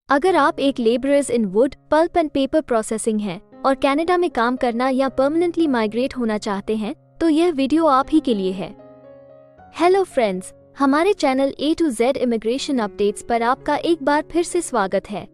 अगर आप एक labourers in wood, pulp and paper processing हैं और कनाडा में काम करना या परमानेंटली माइग्रेट होना चाहते हैं तो यह वीडियो आप ही के लिए है। हेलो फ्रेंड्स, हमारे channel A to Z immigration updates पर आपका एक बार फिर से स्वागत है।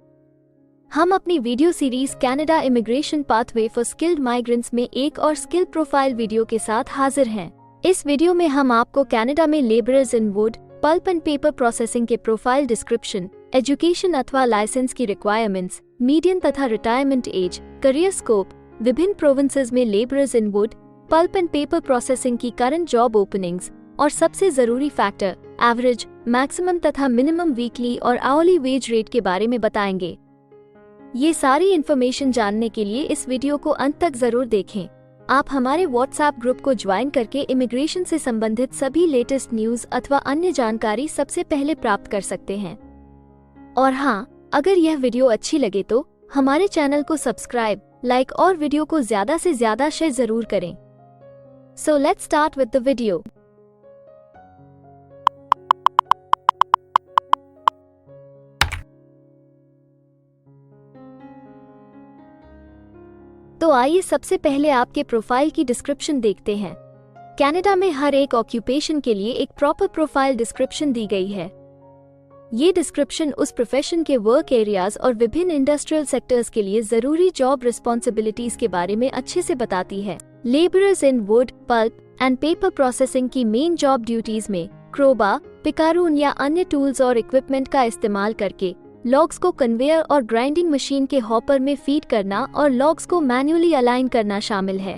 हम अपनी video series Canada immigration pathway for skilled migrants में एक और स्किल प्रोफाइल वीडियो के साथ हाजिर हैं। इस वीडियो में हम आपको कनाडा में labourers in wood, pulp and paper processing के प्रोफाइल डिस्क्रिप्शन, एजुकेशन अथवा लाइसेंस की रिक्वायरमेंट्स, मीडियन तथा रिटायरमेंट एज, करियर स्कोप, विभिन्न प्रोविंसेस में labourers in wood, pulp and paper processing की करंट जॉब ओपनिंग्स और सबसे जरूरी फैक्टर एवरेज, मैक्सिमम तथा मिनिमम वीकली और आवरली वेज रेट के बारे में बताएंगे। ये सारी इन्फॉर्मेशन जानने के लिए इस वीडियो को अंत तक जरूर देखें। आप हमारे व्हाट्सएप ग्रुप को ज्वाइन करके इमिग्रेशन से संबंधित सभी लेटेस्ट न्यूज अथवा अन्य जानकारी सबसे पहले प्राप्त कर सकते हैं। और हाँ, अगर यह वीडियो अच्छी लगे तो हमारे चैनल को सब्सक्राइब, लाइक और वीडियो को ज्यादा से ज्यादा शेयर जरूर करें। So let's start with the video. तो आइए सबसे पहले आपके प्रोफाइल की डिस्क्रिप्शन देखते हैं। कनाडा में हर एक ऑक्यूपेशन के लिए एक प्रॉपर प्रोफाइल डिस्क्रिप्शन दी गई है। ये डिस्क्रिप्शन उस प्रोफेशन के वर्क एरियाज और विभिन्न इंडस्ट्रियल सेक्टर्स के लिए जरूरी जॉब रिस्पॉन्सिबिलिटीज के बारे में अच्छे से बताती है। Labourers in wood, pulp and paper processing की मेन जॉब ड्यूटीज में क्रोबा, पिकारून या अन्य टूल्स और इक्विपमेंट का इस्तेमाल करके लॉग्स को कन्वेयर और ग्राइंडिंग मशीन के हॉपर में फीड करना और लॉग्स को मैन्युअली अलाइन करना शामिल है।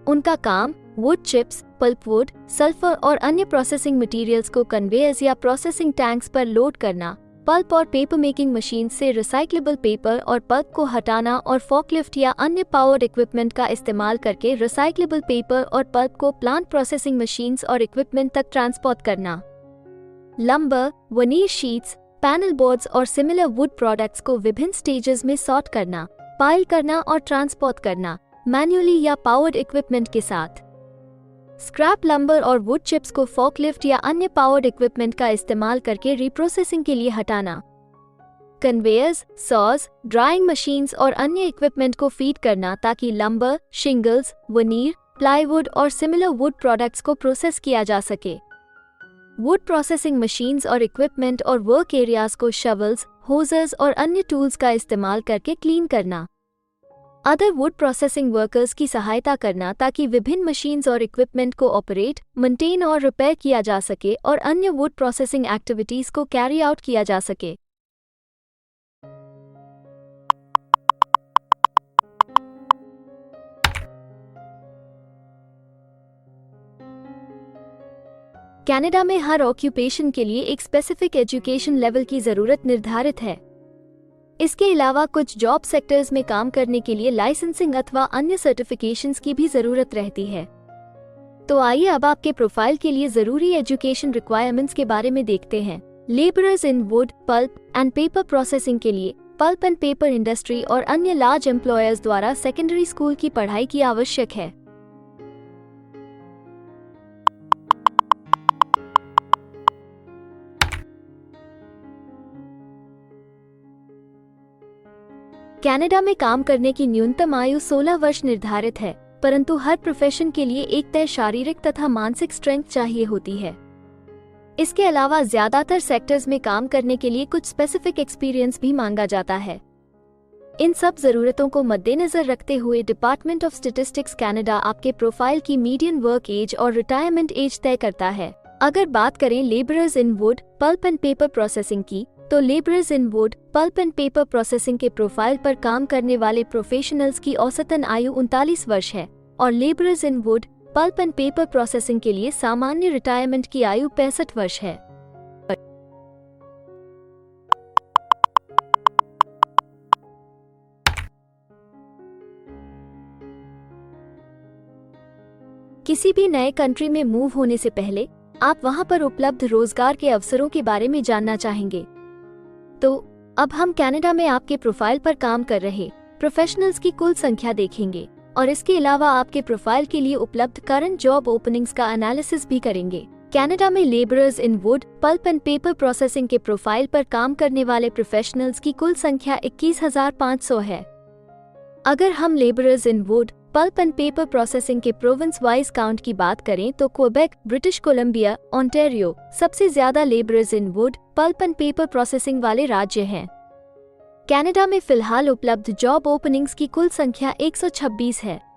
उनका काम वुड चिप्स, पल्पवुड, सल्फर और अन्य प्रोसेसिंग मटेरियल्स को कन्वेयर्स या प्रोसेसिंग टैंक्स पर लोड करना, पल्प और पेपर मेकिंग मशीन से रिसाइक्लेबल पेपर और पल्प को हटाना और फॉकलिफ्ट या अन्य पावर्ड इक्विपमेंट का इस्तेमाल करके रिसाइक्लेबल पेपर और पल्प को प्लांट प्रोसेसिंग मशीन्स और इक्विपमेंट तक ट्रांसपोर्ट करना। Lumbar, veneer sheets, panel boards और सिमिलर वुड प्रोडक्ट्स को विभिन्न स्टेजेस में सॉर्ट करना, पाइल करना और ट्रांसपोर्ट करना, मैन्युअली या पावर्ड इक्विपमेंट के साथ। स्क्रैप लंबर और वुड चिप्स को फॉकलिफ्ट या अन्य पावर्ड इक्विपमेंट का इस्तेमाल करके रिप्रोसेसिंग के लिए हटाना। कन्वेयर्स, सॉज, ड्राइंग मशीन्स और अन्य इक्विपमेंट को फीड करना ताकि लंबर, शिंगल्स, वनीर, प्लाईवुड और सिमिलर वुड प्रोडक्ट्स को प्रोसेस किया जा सके। वुड प्रोसेसिंग मशीन्स और इक्विपमेंट और वर्क एरियाज को शवल्स, होजर्स और अन्य टूल्स का इस्तेमाल करके क्लीन करना। अदर वुड प्रोसेसिंग वर्कर्स की सहायता करना ताकि विभिन्न मशीन्स और इक्विपमेंट को ऑपरेट, मेंटेन और रिपेयर किया जा सके और अन्य वुड प्रोसेसिंग एक्टिविटीज को कैरी आउट किया जा सके। कनाडा में हर ऑक्यूपेशन के लिए एक स्पेसिफिक एजुकेशन लेवल की जरूरत निर्धारित है। इसके अलावा कुछ जॉब सेक्टर्स में काम करने के लिए लाइसेंसिंग अथवा अन्य सर्टिफिकेशंस की भी जरूरत रहती है। तो आइए अब आपके प्रोफाइल के लिए जरूरी एजुकेशन रिक्वायरमेंट्स के बारे में देखते हैं। Labourers in wood, pulp and paper processing के लिए पल्प एंड पेपर इंडस्ट्री और अन्य लार्ज एम्प्लॉयर्स द्वारा सेकेंडरी स्कूल की पढ़ाई की आवश्यक है। कनाडा में काम करने की न्यूनतम आयु 16 वर्ष निर्धारित है, परंतु हर प्रोफेशन के लिए एक तय शारीरिक तथा मानसिक स्ट्रेंथ चाहिए होती है। इसके अलावा ज्यादातर सेक्टर्स में काम करने के लिए कुछ स्पेसिफिक एक्सपीरियंस भी मांगा जाता है। इन सब जरूरतों को मद्देनजर रखते हुए डिपार्टमेंट ऑफ स्टैटिस्टिक्स कनाडा आपके प्रोफाइल की मीडियन वर्क एज और रिटायरमेंट एज तय करता है। अगर बात करें labourers in wood, pulp and paper processing की, तो labourers in wood, pulp and paper processing के प्रोफाइल पर काम करने वाले प्रोफेशनल्स की औसतन आयु 39 वर्ष है और labourers in wood, pulp and paper processing के लिए सामान्य रिटायरमेंट की आयु 65 वर्ष है। किसी भी नए कंट्री में मूव होने से पहले आप वहां पर उपलब्ध रोजगार के अवसरों के बारे में जानना चाहेंगे। तो अब हम कनाडा में आपके प्रोफाइल पर काम कर रहे प्रोफेशनल्स की कुल संख्या देखेंगे और इसके अलावा आपके प्रोफाइल के लिए उपलब्ध करंट जॉब ओपनिंग्स का एनालिसिस भी करेंगे। कनाडा में labourers in wood, pulp and paper processing के प्रोफाइल पर काम करने वाले प्रोफेशनल्स की कुल संख्या 21,500 है। अगर हम labourers in wood, pulp and paper processing के प्रोविंस वाइज काउंट की बात करें तो क्वेबेक, ब्रिटिश कोलंबिया, ओंटारियो सबसे ज्यादा labourers in wood, pulp and paper processing वाले राज्य हैं। कनाडा में फिलहाल उपलब्ध जॉब ओपनिंग्स की कुल संख्या 126 है।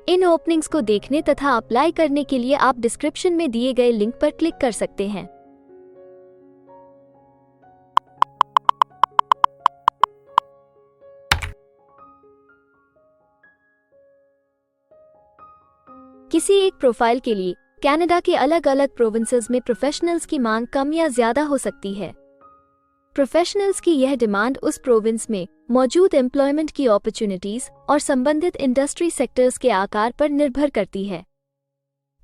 इन ओपनिंग्स को देखने तथा अप्लाई करने के लिए आप डिस्क्रिप्शन में दिए गए लिंक पर क्लिक कर सकते हैं। किसी एक प्रोफाइल के लिए कनाडा के अलग अलग प्रोविंसेस में प्रोफेशनल्स की मांग कम या ज्यादा हो सकती है। प्रोफेशनल्स की यह डिमांड उस प्रोविंस में मौजूद एम्प्लॉयमेंट की अपॉर्चुनिटीज और संबंधित इंडस्ट्री सेक्टर्स के आकार पर निर्भर करती है।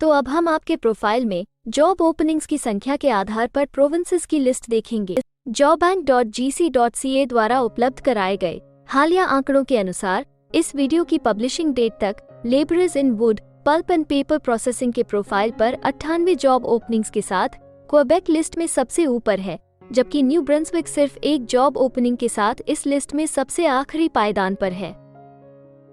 तो अब हम आपके प्रोफाइल में जॉब ओपनिंग्स की संख्या के आधार पर प्रोविंसेस की लिस्ट देखेंगे। jobbank.gc.ca द्वारा उपलब्ध कराए गए हालिया आंकड़ों के अनुसार इस वीडियो की पब्लिशिंग डेट तक labourers in wood, pulp and paper processing के प्रोफाइल पर 98 जॉब ओपनिंग्स के साथ क्वेबेक लिस्ट में सबसे ऊपर है, जबकि न्यू ब्रंसविक सिर्फ एक जॉब ओपनिंग के साथ इस लिस्ट में सबसे आखिरी पायदान पर है।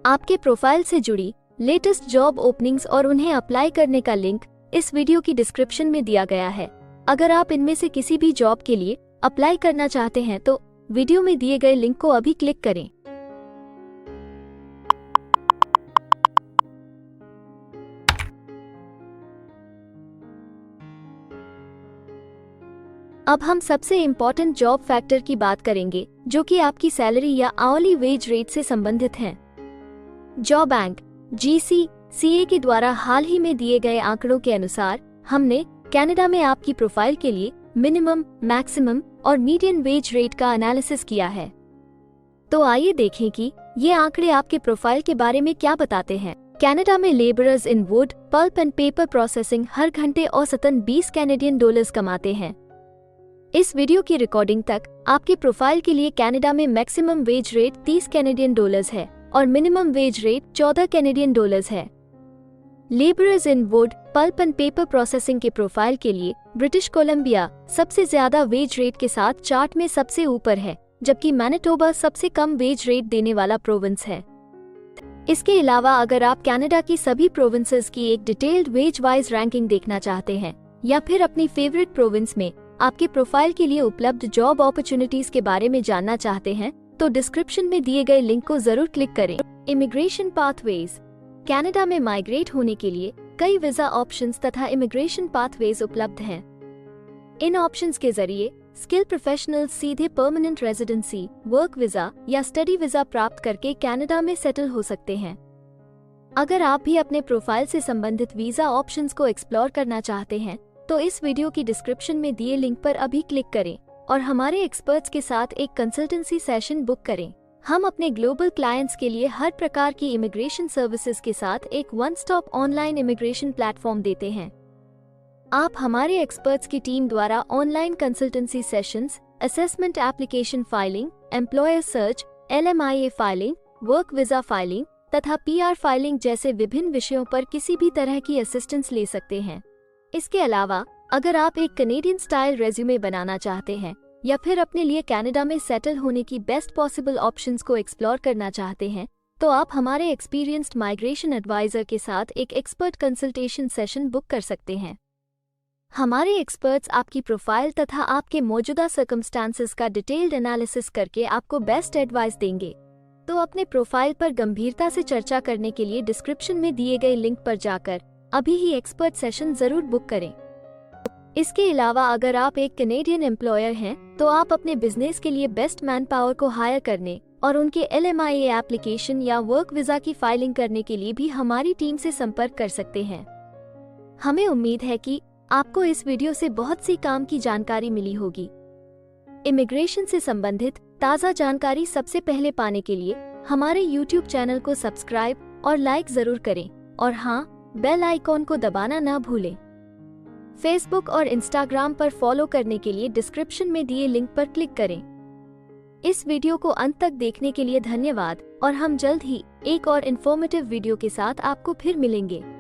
आपके प्रोफाइल से जुड़ी लेटेस्ट जॉब ओपनिंग्स और उन्हें अप्लाई करने का लिंक इस वीडियो की डिस्क्रिप्शन में दिया गया है। अगर आप इनमें से किसी भी जॉब के लिए अप्लाई करना चाहते हैं तो वीडियो में दिए गए लिंक को अभी क्लिक करें। अब हम सबसे इम्पोर्टेंट जॉब फैक्टर की बात करेंगे, जो कि आपकी सैलरी या आवरली वेज रेट से संबंधित हैं। jobbank.gc.ca के द्वारा हाल ही में दिए गए आंकड़ों के अनुसार हमने कनाडा में आपकी प्रोफाइल के लिए मिनिमम, मैक्सिमम और मीडियन वेज रेट का एनालिसिस किया है। तो आइए देखें कि ये आंकड़े आपके प्रोफाइल के बारे में क्या बताते हैं। कनाडा में labourers in wood, pulp and paper processing हर घंटे औसतन 20 कैनेडियन डॉलर्स कमाते हैं। इस वीडियो की रिकॉर्डिंग तक आपके प्रोफाइल के लिए कनाडा में maximum wage rate 30 Canadian dollars है और minimum wage rate 14 Canadian dollars है। Labourers in wood, pulp and paper processing के प्रोफाइल के लिए ब्रिटिश कोलंबिया सबसे ज्यादा वेज रेट के साथ चार्ट में सबसे ऊपर है, जबकि मैनिटोबा सबसे कम वेज रेट देने वाला प्रोविंस है। इसके अलावा अगर आप कनाडा की सभी प्रोविंसेस की एक डिटेल्ड वेज वाइज रैंकिंग देखना चाहते हैं या फिर अपनी फेवरेट प्रोविंस में आपके प्रोफाइल के लिए उपलब्ध जॉब अपॉर्चुनिटीज के बारे में जानना चाहते हैं तो डिस्क्रिप्शन में दिए गए लिंक को जरूर क्लिक करें। Immigration pathways. कनाडा में माइग्रेट होने के लिए कई वीजा ऑप्शंस तथा इमिग्रेशन पाथवेज उपलब्ध हैं। इन ऑप्शंस के जरिए स्किल प्रोफेशनल्स सीधे परमानेंट रेजिडेंसी, वर्क वीजा या स्टडी वीजा प्राप्त करके कनाडा में सेटल हो सकते हैं। अगर आप भी अपने प्रोफाइल से संबंधित वीजा ऑप्शंस को एक्सप्लोर करना चाहते हैं तो इस वीडियो की डिस्क्रिप्शन में दिए लिंक पर अभी क्लिक करें और हमारे एक्सपर्ट्स के साथ एक कंसल्टेंसी सेशन बुक करें। हम अपने ग्लोबल क्लाइंट्स के लिए हर प्रकार की इमिग्रेशन सर्विसेज के साथ एक one stop online immigration platform देते हैं। आप हमारे एक्सपर्ट्स की टीम द्वारा online consultancy sessions, assessment application filing, employer search, LMIA filing, work visa filing तथा PR फाइलिंग जैसे विभिन्न विषयों पर किसी भी तरह की असिस्टेंस ले सकते हैं। इसके अलावा अगर आप एक कनेडियन स्टाइल रेज्यूमे बनाना चाहते हैं या फिर अपने लिए कनाडा में सेटल होने की बेस्ट पॉसिबल ऑप्शंस को एक्सप्लोर करना चाहते हैं तो आप हमारे एक्सपीरियंस्ड माइग्रेशन एडवाइजर के साथ एक एक्सपर्ट कंसल्टेशन सेशन बुक कर सकते हैं। हमारे एक्सपर्ट्स आपकी प्रोफाइल तथा आपके मौजूदा सर्कमस्टांसेस का डिटेल्ड एनालिसिस करके आपको बेस्ट एडवाइस देंगे। तो अपने प्रोफाइल पर गंभीरता से चर्चा करने के लिए डिस्क्रिप्शन में दिए गए लिंक पर जाकर अभी ही एक्सपर्ट सेशन जरूर बुक करें। इसके अलावा अगर आप एक कनेडियन एम्प्लॉयर हैं तो आप अपने बिजनेस के लिए बेस्ट मैन पावर को हायर करने और उनके LMIA एप्लीकेशन या वर्क वीजा की फाइलिंग करने के लिए भी हमारी टीम से संपर्क कर सकते हैं। हमें उम्मीद है कि आपको इस वीडियो से बहुत सी काम की जानकारी मिली होगी। इमिग्रेशन से संबंधित ताज़ा जानकारी सबसे पहले पाने के लिए हमारे YouTube चैनल को सब्सक्राइब और लाइक जरूर करें और हाँ, बेल आइकॉन को दबाना ना भूलें। फेसबुक और इंस्टाग्राम पर फॉलो करने के लिए डिस्क्रिप्शन में दिए लिंक पर क्लिक करें। इस वीडियो को अंत तक देखने के लिए धन्यवाद और हम जल्द ही एक और इन्फॉर्मेटिव वीडियो के साथ आपको फिर मिलेंगे।